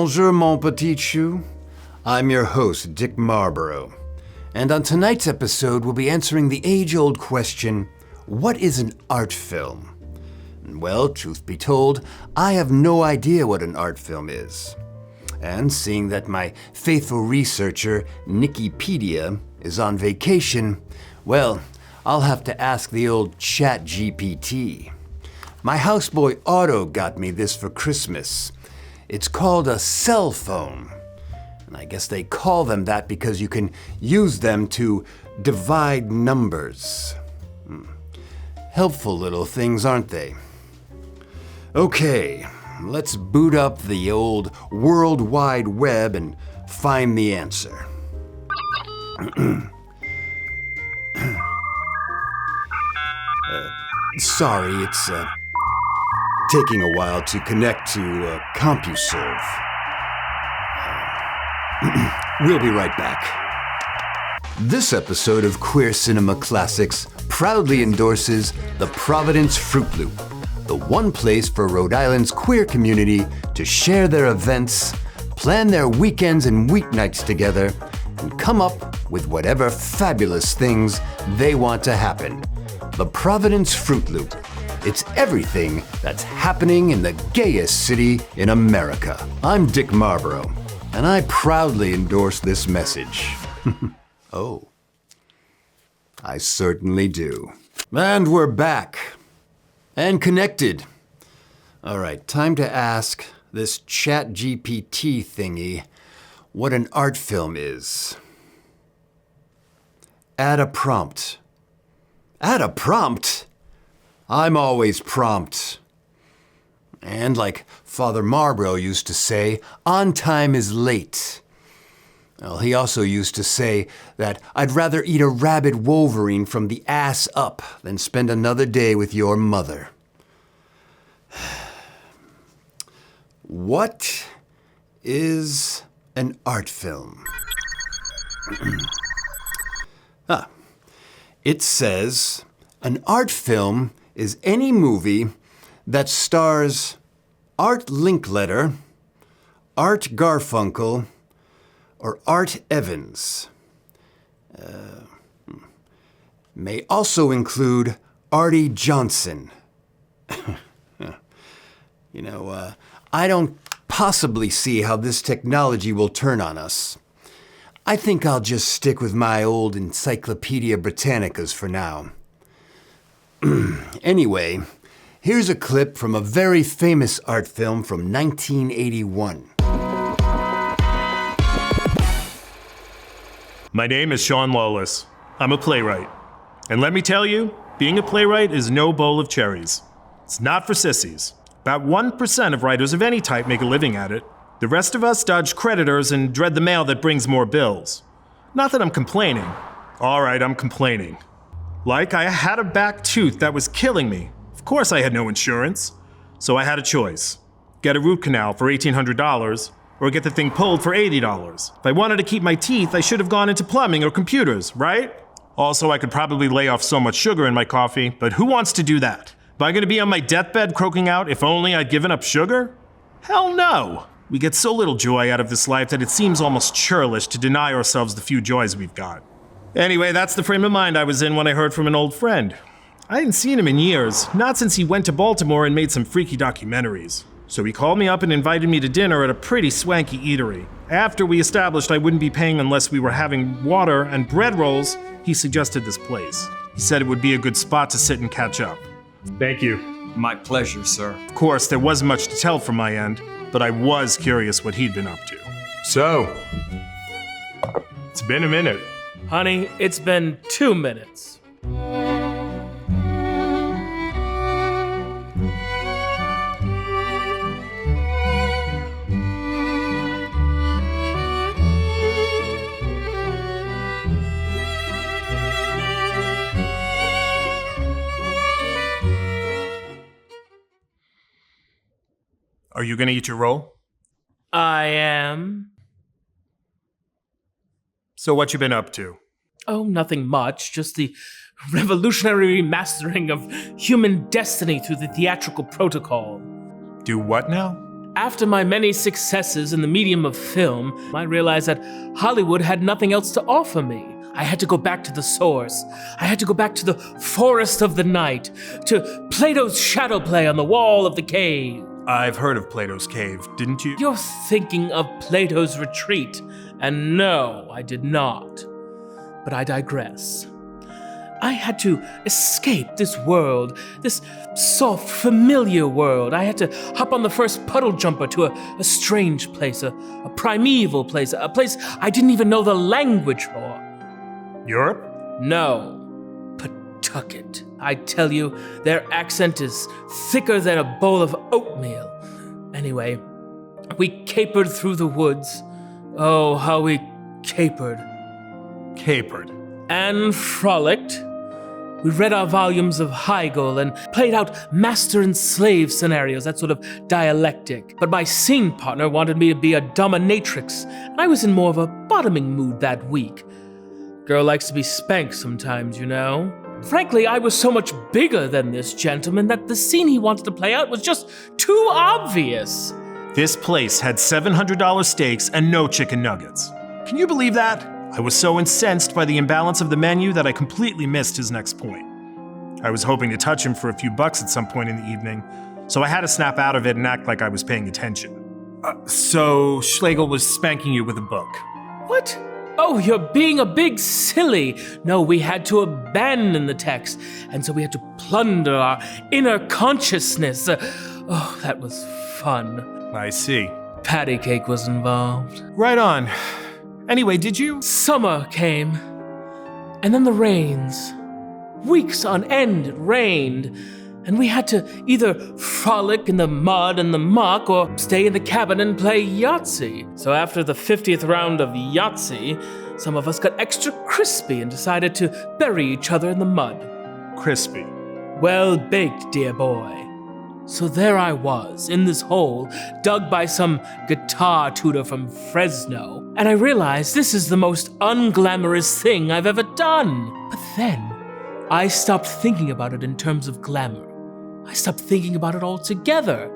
Bonjour, mon petit chou. I'm your host, Dick Marlborough. And on tonight's episode, we'll be answering the age-old question, what is an art film? Well, truth be told, I have no idea what an art film is. And seeing that my faithful researcher, Nikipedia, is on vacation, well, I'll have to ask the old ChatGPT. My houseboy Otto got me this for Christmas. It's called a cell phone. And I guess they call them that because you can use them to divide numbers. Helpful little things, aren't they? Okay, let's boot up the old World Wide Web and find the answer. Sorry, it's taking a while to connect to CompuServe. We'll be right back. This episode of Queer Cinema Classics proudly endorses the Providence Fruit Loop, the one place for Rhode Island's queer community to share their events, plan their weekends and weeknights together, and come up with whatever fabulous things they want to happen. The Providence Fruit Loop. It's everything that's happening in the gayest city in America. I'm Dick Marlborough, and I proudly endorse this message. Oh, I certainly do. And we're back. And connected. All right, time to ask this ChatGPT thingy what an art film is. Add a prompt. Add a prompt? I'm always prompt. And like Father Marlborough used to say, on time is late. Well, he also used to say that I'd rather eat a rabid wolverine from the ass up than spend another day with your mother. What is an art film? It says, an art film is any movie that stars Art Linkletter, Art Garfunkel, or Art Evans. May also include Artie Johnson. I don't possibly see how this technology will turn on us. I think I'll just stick with my old Encyclopedia Britannicas for now. Anyway, here's a clip from a very famous art film from 1981. My name is Sean Lawless. I'm a playwright. And let me tell you, being a playwright is no bowl of cherries. It's not for sissies. About 1% of writers of any type make a living at it. The rest of us dodge creditors and dread the mail that brings more bills. Not that I'm complaining. All right, I'm complaining. Like, I had a back tooth that was killing me. Of course I had no insurance. So I had a choice. Get a root canal for $1,800, or get the thing pulled for $80. If I wanted to keep my teeth, I should have gone into plumbing or computers, right? Also, I could probably lay off so much sugar in my coffee, but who wants to do that? Am I gonna be on my deathbed croaking out, if only I'd given up sugar? Hell no! We get so little joy out of this life that it seems almost churlish to deny ourselves the few joys we've got. Anyway, that's the frame of mind I was in when I heard from an old friend. I hadn't seen him in years, not since he went to Baltimore and made some freaky documentaries. So he called me up and invited me to dinner at a pretty swanky eatery. After we established I wouldn't be paying unless we were having water and bread rolls, he suggested this place. He said it would be a good spot to sit and catch up. Thank you. My pleasure, sir. Of course, there wasn't much to tell from my end, but I was curious what he'd been up to. So, It's been a minute. Honey, it's been 2 minutes. Are you gonna eat your roll? I am. So what you been up to? Oh, nothing much. Just the revolutionary remastering of human destiny through the theatrical protocol. Do what now? After my many successes in the medium of film, I realized that Hollywood had nothing else to offer me. I had to go back to the source. I had to go back to the forest of the night, to Plato's shadow play on the wall of the cave. I've heard of Plato's Cave, didn't you? You're thinking of Plato's retreat, and no, I did not. But I digress. I had to escape this world, this soft, familiar world. I had to hop on the first puddle jumper to a strange place, a primeval place, a place I didn't even know the language for. Europe? No, Pawtucket. I tell you, their accent is thicker than a bowl of oatmeal. Anyway, we capered through the woods. Oh, how we capered. Capered. And frolicked. We read our volumes of Hegel and played out master and slave scenarios, that sort of dialectic. But my scene partner wanted me to be a dominatrix, and I was in more of a bottoming mood that week. Girl likes to be spanked sometimes, you know. Frankly, I was so much bigger than this gentleman that the scene he wanted to play out was just too obvious. This place had $700 steaks and no chicken nuggets. Can you believe that? I was so incensed by the imbalance of the menu that I completely missed his next point. I was hoping to touch him for a few bucks at some point in the evening, so I had to snap out of it and act like I was paying attention. So Schlegel was spanking you with a book. What? Oh, you're being a big silly. No, we had to abandon the text, and so we had to plunder our inner consciousness. Oh, that was fun. I see. Patty cake was involved. Right on. Anyway, did you? Summer came, and then the rains. Weeks on end it rained, and we had to either frolic in the mud and the muck or stay in the cabin and play Yahtzee. So after the 50th round of Yahtzee, some of us got extra crispy and decided to bury each other in the mud. Crispy. Well baked, dear boy. So there I was, in this hole, dug by some guitar tutor from Fresno, and I realized this is the most unglamorous thing I've ever done. But then, I stopped thinking about it in terms of glamour. I stopped thinking about it altogether.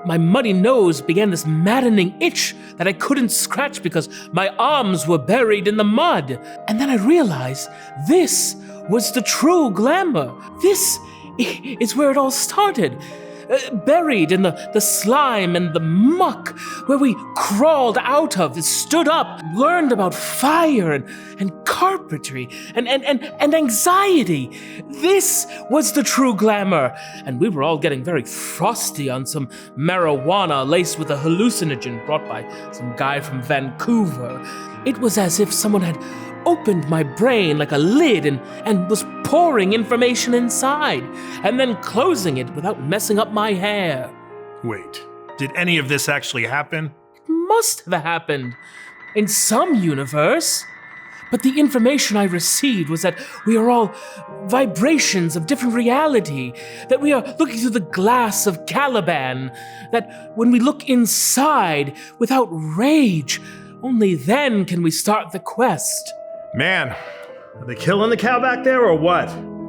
My muddy nose began this maddening itch that I couldn't scratch because my arms were buried in the mud. And then I realized this was the true glamour. This is where it all started. Buried in the slime and the muck, where we crawled out of, stood up, learned about fire and carpentry and anxiety. This was the true glamour, and we were all getting very frosty on some marijuana laced with a hallucinogen brought by some guy from Vancouver. It was as if someone had opened my brain like a lid and was pouring information inside, and then closing it without messing up my hair. Wait, did any of this actually happen? It must have happened in some universe. But the information I received was that we are all vibrations of different reality, that we are looking through the glass of Caliban, that when we look inside without rage, only then can we start the quest. Man, are they killing the cow back there or what?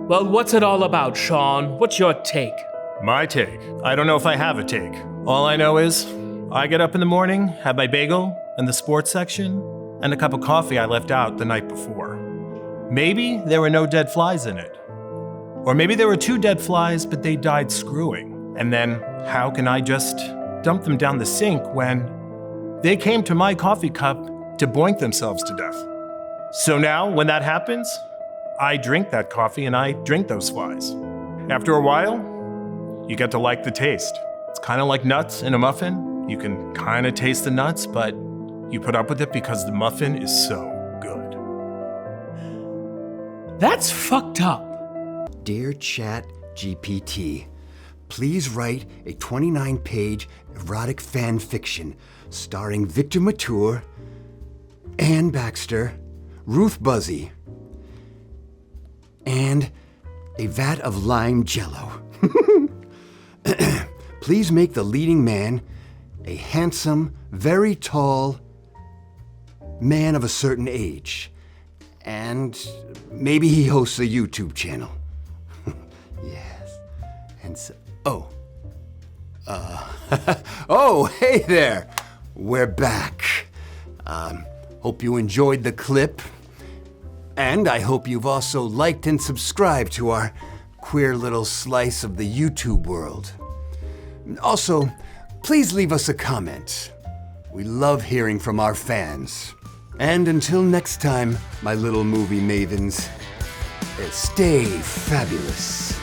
Well, what's it all about, Sean? What's your take? My take? I don't know if I have a take. All I know is, I get up in the morning, have my bagel in the sports section, and a cup of coffee I left out the night before. Maybe there were no dead flies in it. Or maybe there were 2 dead flies, but they died screwing. And then, how can I just dump them down the sink when they came to my coffee cup to boink themselves to death? So now, when that happens, I drink that coffee and I drink those flies. After a while, you get to like the taste. It's kind of like nuts in a muffin. You can kind of taste the nuts, but you put up with it because the muffin is so good. That's fucked up. Dear ChatGPT, please write a 29-page erotic fan fiction starring Victor Mature, Ann Baxter, Ruth Buzzy, and a vat of lime jello. Please make the leading man a handsome, very tall man of a certain age. And maybe he hosts a YouTube channel. Yes. And so, Oh, hey there! We're back. Hope you enjoyed the clip. And I hope you've also liked and subscribed to our queer little slice of the YouTube world. Also, please leave us a comment. We love hearing from our fans. And until next time, my little movie mavens, stay fabulous.